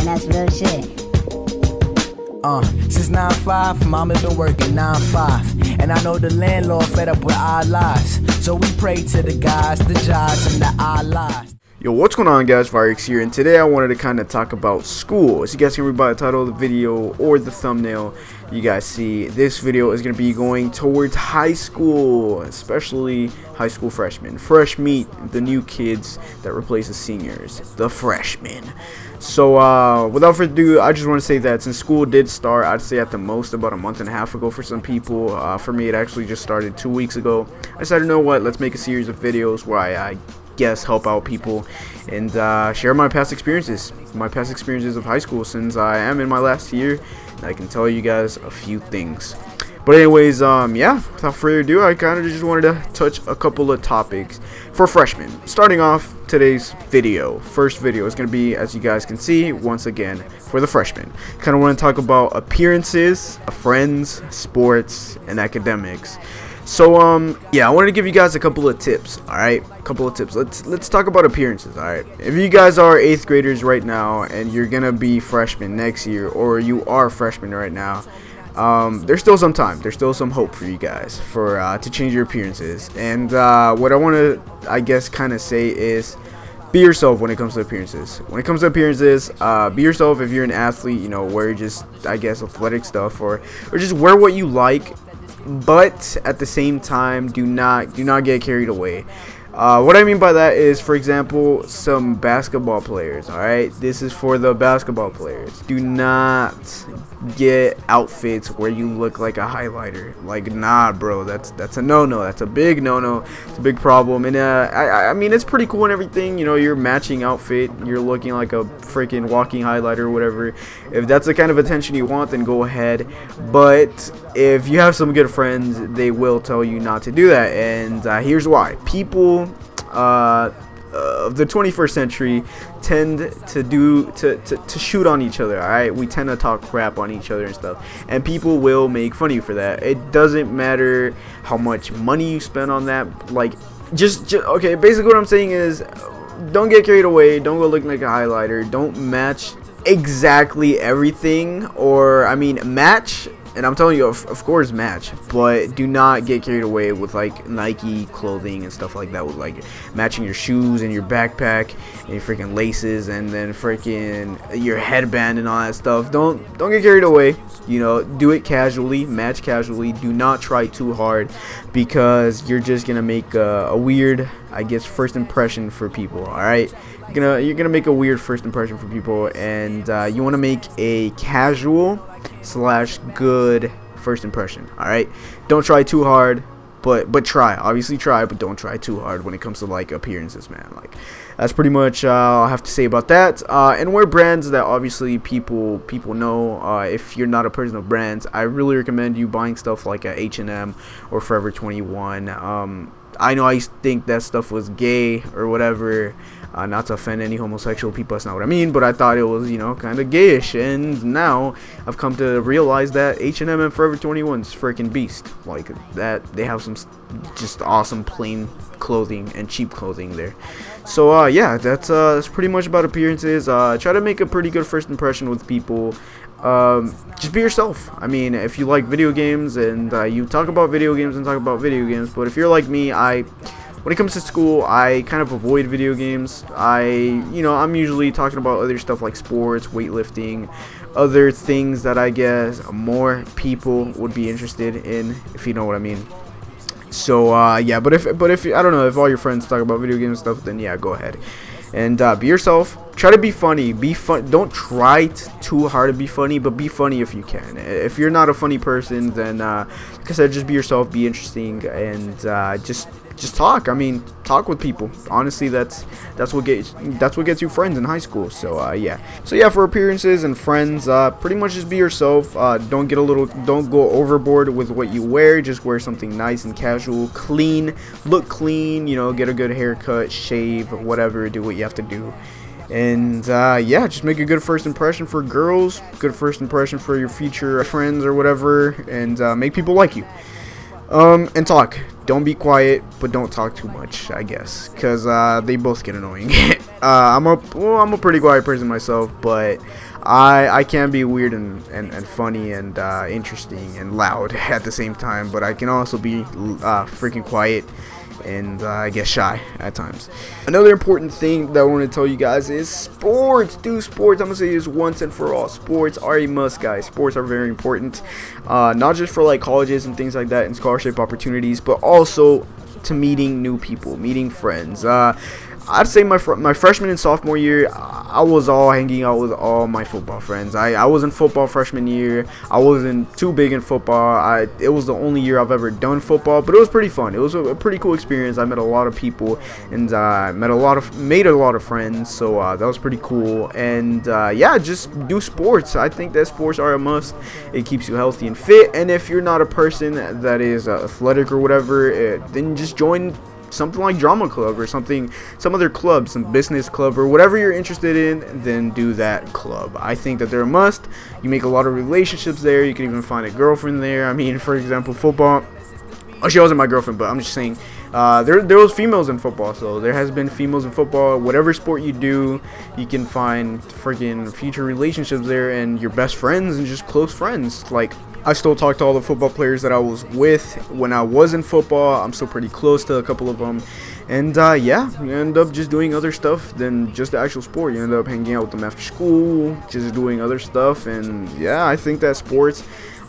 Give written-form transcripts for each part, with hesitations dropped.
and that's real shit. Since 9-5, mama been working 9-5. And I know the landlord fed up with our lies. So we pray to the guys, the jobs, and the our lies. Yo, what's going on, guys? Virux here, and today I wanted to kind of talk about school. As you guys can read by the title of the video or the thumbnail, you guys see this video is going to be going towards high school, especially high school freshmen. Fresh meat, the new kids that replace the seniors, the freshmen. So without further ado, I just want to say that since school did start, I'd say at the most about a month and a half ago for some people. For me, it actually just started 2 weeks ago. I decided, you know what, let's make a series of videos where I guess help out people and share my past experiences of high school, since I am in my last year and I can tell you guys a few things. But anyways, yeah, without further ado, I kind of just wanted to touch a couple of topics for freshmen. Starting off today's video, first video is going to be, as you guys can see, once again for the freshmen. Kind of want to talk about appearances, friends, sports, and academics. So yeah, I wanted to give you guys a couple of tips. All right, a couple of tips. Let's talk about appearances. All right, if you guys are 8th graders right now and you're gonna be freshmen next year, or you are freshmen right now, there's still some time, there's still some hope for you guys for to change your appearances. And what I want to, I guess, kind of say is, be yourself when it comes to appearances. When it comes to appearances, be yourself. If you're an athlete, you know, wear just, I guess, athletic stuff, or just wear what you like. But at the same time, do not get carried away. What I mean by that is, for example, some basketball players. All right, this is for the basketball players. Do not get outfits where you look like a highlighter. Like, nah, bro, that's a no-no. That's a big no-no. It's a big problem. And I mean, it's pretty cool and everything. You know, you're matching outfit. You're looking like a freaking walking highlighter or whatever. If that's the kind of attention you want, then go ahead. But if you have some good friends, they will tell you not to do that. And here's why. People of the 21st century tend to shoot on each other. All right, we tend to talk crap on each other and stuff, and people will make fun of you for that. It doesn't matter how much money you spend on that. Like, just okay, basically what I'm saying is, don't get carried away. Don't go looking like a highlighter. Don't match exactly everything, or I mean match. And I'm telling you, of course, match, but do not get carried away with like Nike clothing and stuff like that, with like matching your shoes and your backpack and your freaking laces and then freaking your headband and all that stuff. Don't get carried away. You know, do it casually, match casually. Do not try too hard, because you're just gonna make a weird, I guess, first impression for people. All right, you're gonna make a weird first impression for people, and you want to make a casual / good first impression. All right, don't try too hard, but try, obviously try, but don't try too hard when it comes to like appearances, man. Like, that's pretty much all I have to say about that. And wear brands that obviously people know. If you're not a person of brands, I really recommend you buying stuff like H&M or Forever 21. I know I think that stuff was gay or whatever, not to offend any homosexual people, that's not what I mean, but I thought it was, you know, kind of gayish, and now I've come to realize that H&M and Forever 21's freaking beast. Like, that they have some just awesome plain clothing and cheap clothing there. So yeah, that's pretty much about appearances. Try to make a pretty good first impression with people. Just be yourself. I mean, if you like video games, and you talk about video games and talk about video games, but if you're like me, when it comes to school, I kind of avoid video games. I'm usually talking about other stuff like sports, weightlifting, other things that I guess more people would be interested in, if you know what I mean. So yeah, but if I don't know, if all your friends talk about video games and stuff, then yeah, go ahead and be yourself. Try to be funny. Be fun. Don't try too hard to be funny, but be funny if you can. If you're not a funny person, then like I said, just be yourself, be interesting, and just talk. I mean, talk with people. Honestly, that's what gets you friends in high school. So yeah. So yeah, for appearances and friends, pretty much just be yourself. Don't go overboard with what you wear. Just wear something nice and casual, clean. Look clean. You know, get a good haircut, shave, whatever. Do what you have to do. And yeah, just make a good first impression for girls, good first impression for your future friends or whatever, and make people like you. And talk. Don't be quiet, but don't talk too much, I guess, because they both get annoying. I'm a pretty quiet person myself, but I can be weird and funny and interesting and loud at the same time. But I can also be freaking quiet and I guess shy at times. Another important thing that I want to tell you guys is sports. Do sports. I'm gonna say this once and for all. Sports are a must, guys. Sports are very important, not just for like colleges and things like that and scholarship opportunities, but also to meeting new people, meeting friends. I'd say my freshman and sophomore year, I was all hanging out with all my football friends. I was in football freshman year. I wasn't too big in football. It was the only year I've ever done football, but it was pretty fun. It was a pretty cool experience. I met a lot of people and made a lot of friends. So that was pretty cool. And yeah, just do sports. I think that sports are a must. It keeps you healthy and fit. And if you're not a person that is athletic or whatever, then just join something like drama club or some other club, some business club or whatever you're interested in, then do that club. I think that they're a must. You make a lot of relationships there. You can even find a girlfriend there. I mean, for example, football. Oh, she wasn't my girlfriend, but I'm just saying there was females in football, so there has been females in football. Whatever sport you do, you can find freaking future relationships there and your best friends and just close friends. Like, I still talk to all the football players that I was with when I was in football. I'm still pretty close to a couple of them. And yeah, you end up just doing other stuff than just the actual sport. You end up hanging out with them after school, just doing other stuff. And yeah, I think that sports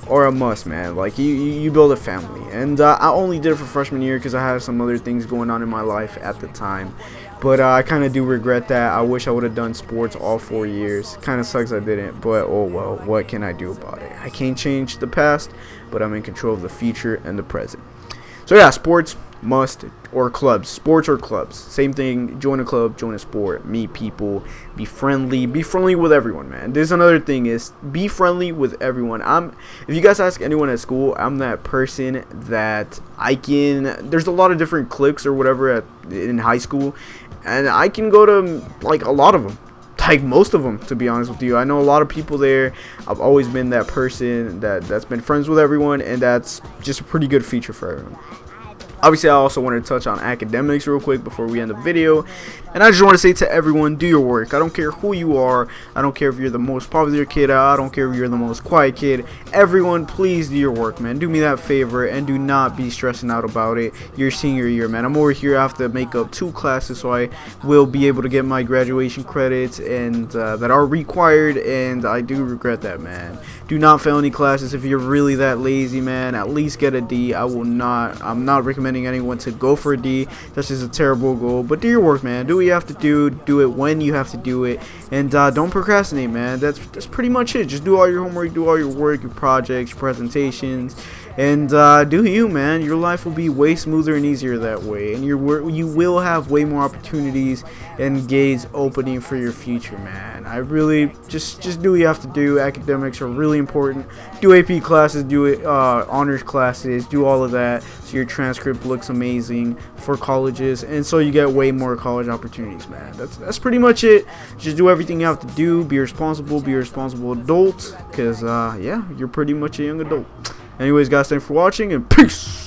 are a must, man. Like, you build a family. And I only did it for freshman year because I had some other things going on in my life at the time. But I kind of do regret that. I wish I would have done sports all 4 years. Kind of sucks I didn't, but oh well, what can I do about it? I can't change the past, but I'm in control of the future and the present. So yeah, sports must, or clubs. Sports or clubs. Same thing. Join a club, join a sport, meet people, be friendly with everyone, man. There's another thing is be friendly with everyone. If you guys ask anyone at school, I'm that person that there's a lot of different cliques or whatever in high school, and I can go to like a lot of them. Like most of them, to be honest with you. I know a lot of people there. I've always been that person that's been friends with everyone, and that's just a pretty good feature for everyone. Obviously, I also wanted to touch on academics real quick before we end the video. And I just want to say to everyone, do your work. I don't care who you are. I don't care if you're the most popular kid. I don't care if you're the most quiet kid. Everyone, please do your work, man. Do me that favor and do not be stressing out about it your senior year, man. I'm over here. I have to make up 2 classes so I will be able to get my graduation credits and that are required. And I do regret that, man. Do not fail any classes. If you're really that lazy, man, at least get a D. I'm not recommending anyone to go for a D. That's just a terrible goal. But do your work, man. Do what you have to do it when you have to do it, and don't procrastinate, man. That's pretty much it. Just do all your homework, do all your work, your projects, your presentations, and do you, man. Your life will be way smoother and easier that way, and you will have way more opportunities and gates opening for your future, man. I really just do what you have to do. Academics are really important. Do AP classes, do it honors classes, do all of that so your transcript looks amazing for colleges, and so you get way more college opportunities, man. That's pretty much it. Just do everything you have to do. Be a responsible adult, because yeah, you're pretty much a young adult. Anyways, guys, thanks for watching, and peace.